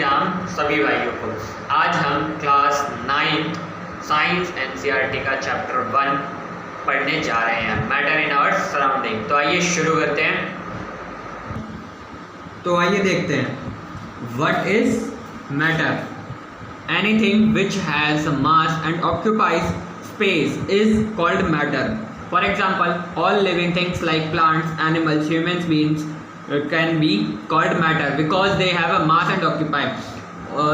राम सभी भाइयों को। आज हम क्लास 9 साइंस एनसीईआरटी का चैप्टर 1 पढ़ने जा रहे हैं, मैटर इन आवर सराउंडिंग। तो आइए शुरू करते हैं। तो आइए देखते हैं, what is matter? Anything which has mass and occupies space is called matter. For example, all living things like plants, animals, humans beings can be called matter because they have a mass and occupy.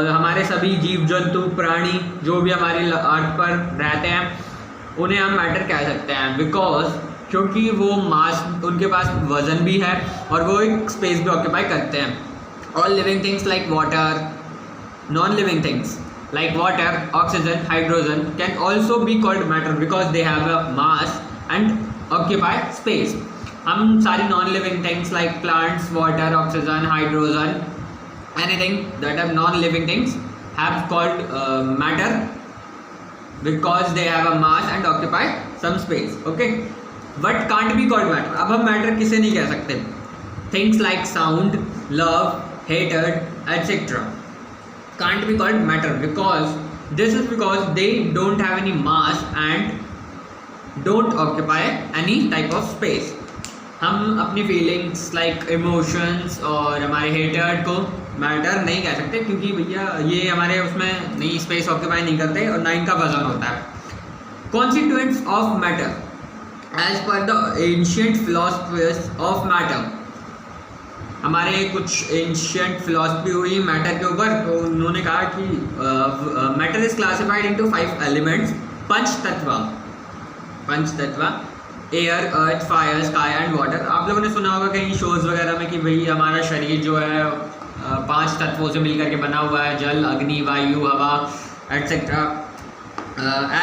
हमारे सभी जीव जंतु प्राणी जो भी हमारी अर्थ पर रहते हैं उन्हें हम मैटर कह सकते हैं, बिकॉज क्योंकि वो मास, उनके पास वजन भी है और वो एक स्पेस भी ऑक्यूपाई करते हैं। All living things like water, non living things like water, oxygen, hydrogen can also be called matter because they have a mass and occupy space. हम सारी non living things like plants, water, oxygen, hydrogen, anything that are non living things have called matter because they have a mass and occupy some space. Okay, what can't be called matter? अब हम matter किसे नहीं कह सकते? Things like sound, love, hatred, etc. can't be called matter because this is because they don't have any mass and don't occupy any type of space. हम अपनी feelings like emotions और हमारे हेटर्ड को matter नहीं कह सकते क्योंकि भैया ये हमारे उसमें नहीं स्पेस ऑक्यूपाई नहीं करते और ना इनका वजन होता है। Constituents of matter as per the ancient philosophers of matter, हमारे कुछ एंशिएंट फिलॉसफी हुई मैटर के ऊपर, तो उन्होंने कहा कि matter is classified into 5 elements, पंचतत्व, air, earth, fire, sky and water. आप लोगों ने सुना होगा कहीं शोज वगैरह में कि भाई हमारा शरीर जो है 5 तत्वों से मिलकर के बना हुआ है, जल, अग्नि, वायु, हवा etcetera.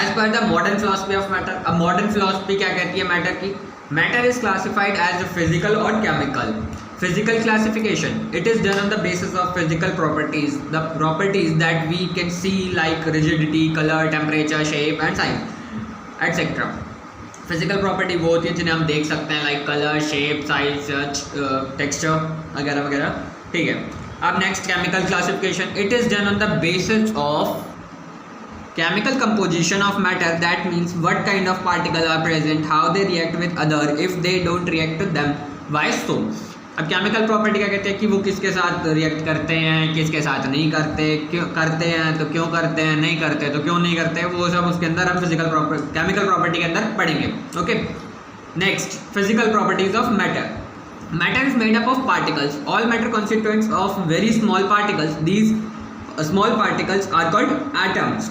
As per the modern philosophy of matter, अब मॉडर्न फिलॉसफी क्या कहती है मैटर की? Matter is classified as physical और chemical. Physical classification, it is done on the basis of physical properties, the properties that we can see like rigidity, color, temperature, shape and size etc. Physical property वो होती है जिन्हें हम देख सकते हैं like color, shape, size, texture वगैरह वगैरह, ठीक है। अब next chemical classification, it is done on the basis of chemical composition of matter, that means what kind of particles are present, how they react with other, if they don't react to them, why so। अब chemical property क्या कहते हैं कि वो किसके साथ react करते हैं, किसके साथ नहीं करते, क्यों करते हैं तो क्यों करते हैं, नहीं करते तो क्यों नहीं करते, वो सब उसके अंदर हम केमिकल प्रॉपर्टी के अंदर पढ़ेंगे। Okay, next physical properties of matter. Matter is made up of particles, all matter constituents of very small particles, these small particles are called atoms.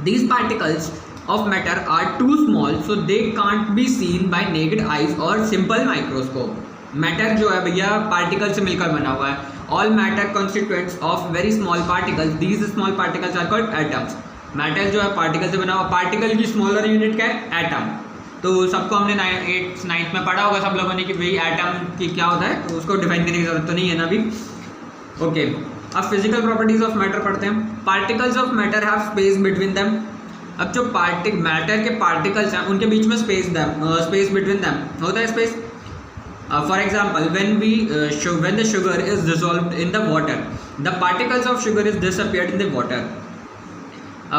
These particles of matter are too small so they can't be seen by naked eyes or simple microscope. Matter जो है भैया particle से मिलकर बना हुआ है। All matter constituents of very small particles, these small particles are called atoms. Matter जो है पार्टिकल से बना हुआ, पार्टिकल की स्मॉलर यूनिट क्या है? एटम। तो सबको हमने 8th 9th में पढ़ा होगा सब लोगों ने कि भाई एटम की क्या होता है, तो उसको डिफाइन करने की जरूरत तो नहीं है ना अभी। ओके, अब फिजिकल प्रॉपर्टीज ऑफ मैटर पढ़ते हैं। Particles of matter have space between them. अब जो मैटर के पार्टिकल्स हैं उनके बीच में स्पेस बिटवीन देम होता है, space. For example, when the sugar is dissolved in the water, the particles of sugar is disappeared in the water.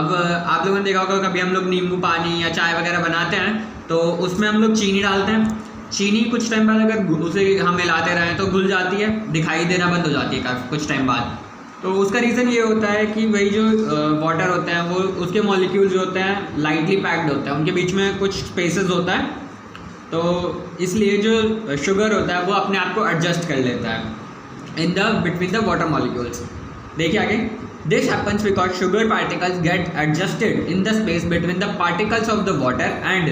अब आप लोगों ने देखा होगा कभी हम लोग नींबू पानी या चाय वगैरह बनाते हैं तो उसमें हम लोग चीनी डालते हैं। चीनी कुछ टाइम बाद अगर उसे हम मिलाते रहें तो घुल जाती है, दिखाई देना बंद हो जाती है काफ़ी कुछ टाइम बाद। तो उसका रीज़न ये होता है कि वही जो वाटर होता है वो उसके मॉलिक्यूल्स जो होते हैं लाइटली पैक्ड होते हैं, उनके बीच में कुछ स्पेसेस होता है, तो इसलिए जो शुगर होता है वो अपने आप को एडजस्ट कर लेता है in the between the water molecules. देखिए आगे, this happens because sugar particles get adjusted in the space between the particles of the water and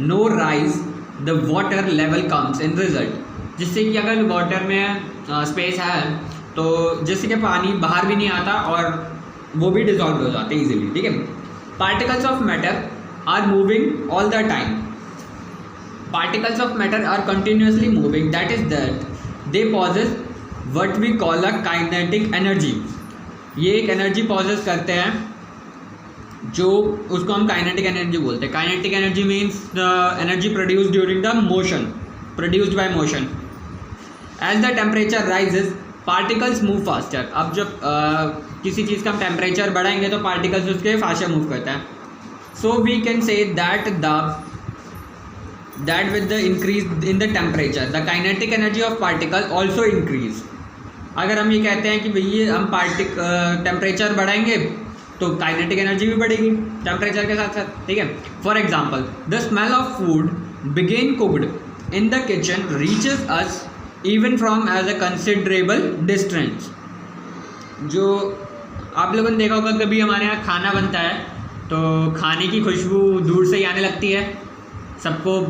no rise the water level comes in result. जिससे कि अगर water में space है तो जिससे कि पानी बाहर भी नहीं आता और वो भी डिजॉल्व हो जाते हैं ईजिली, ठीक है। Particles of matter are moving all the time. Particles of matter are continuously moving, that is that they possess what we call a kinetic energy. ये एक एनर्जी possess करते हैं जो उसको हम काइनेटिक एनर्जी बोलते हैं। Kinetic energy means the energy produced during the motion, produced by motion. As the temperature rises particles move faster. अब जब किसी चीज़ का हम टेम्परेचर बढ़ाएंगे तो पार्टिकल्स उसके फास्टर मूव करते हैं। So we can say that with the increase in the temperature the kinetic energy of particle also increase. अगर हम ये कहते हैं कि भैया हम टेम्परेचर बढ़ाएंगे तो काइनेटिक एनर्जी भी बढ़ेगी टेम्परेचर के साथ साथ, ठीक है। For example the smell of food बिगिन cooked in the kitchen reaches us even from as a considerable distance. जो आप लोगों ने देखा होगा कभी हमारे यहाँ खाना बनता है तो खाने की खुशबू दूर से ही आने लगती है, सबको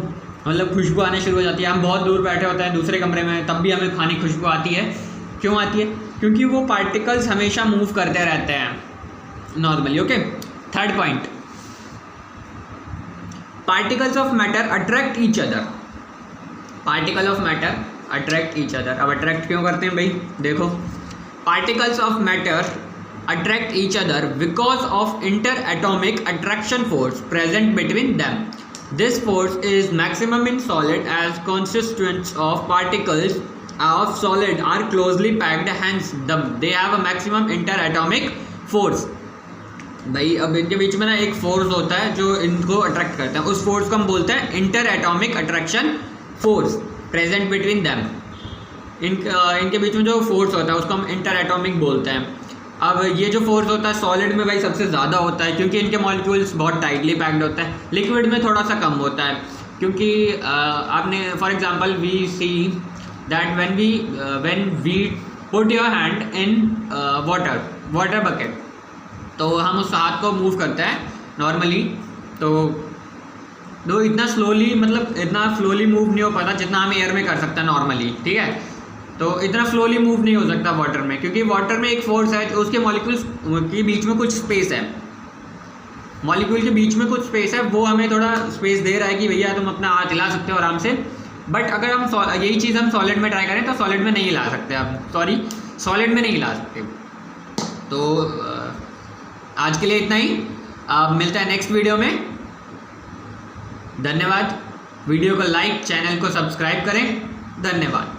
मतलब खुशबू आने शुरू हो जाती है। हम बहुत दूर बैठे होते हैं दूसरे कमरे में, तब भी हमें खाने की खुशबू आती है। क्यों आती है? क्योंकि वो पार्टिकल्स हमेशा मूव करते रहते हैं normally. Okay, third point, particles of matter attract each other. Particle of matter attract each other. अब अट्रैक्ट क्यों करते हैं भाई? देखो, particles of matter attract each other because of inter atomic attraction force present between them. This force is maximum in solid as constituents of particles of solid are closely packed, hence they have a maximum interatomic force। भाई अब इनके बीच में ना एक force होता है जो इनको अट्रैक्ट करता है, उस फोर्स को हम बोलते हैं inter atomic attraction force present between them. इनके बीच में जो फोर्स होता है उसको हम इंटर एटॉमिक बोलते हैं। अब ये जो फोर्स होता है सॉलिड में भाई सबसे ज़्यादा होता है क्योंकि इनके मॉलिक्यूल्स बहुत टाइटली पैक्ड होता है। लिक्विड में थोड़ा सा कम होता है क्योंकि आपने for example we see that when we put your hand in water bucket, तो हम उस हाथ को मूव करते हैं नॉर्मली, तो इतना स्लोली मूव नहीं हो पाता जितना हम एयर में कर सकते हैं नॉर्मली, ठीक है। तो इतना स्लोली मूव नहीं हो सकता वाटर में, क्योंकि वाटर में एक फोर्स है, उसके मॉलिक्यूल्स के बीच में कुछ स्पेस है, मॉलिक्यूल के बीच में कुछ स्पेस है, वो हमें थोड़ा स्पेस दे रहा है कि भैया तुम अपना हाथ हिला सकते हो आराम से। बट अगर हम यही चीज़ हम सॉलिड में ट्राई करें तो सॉलिड में नहीं हिला सकते सॉलिड में नहीं हिला सकते। तो आज के लिए इतना ही, मिलता है नेक्स्ट वीडियो में। धन्यवाद। वीडियो को लाइक, चैनल को सब्सक्राइब करें। धन्यवाद।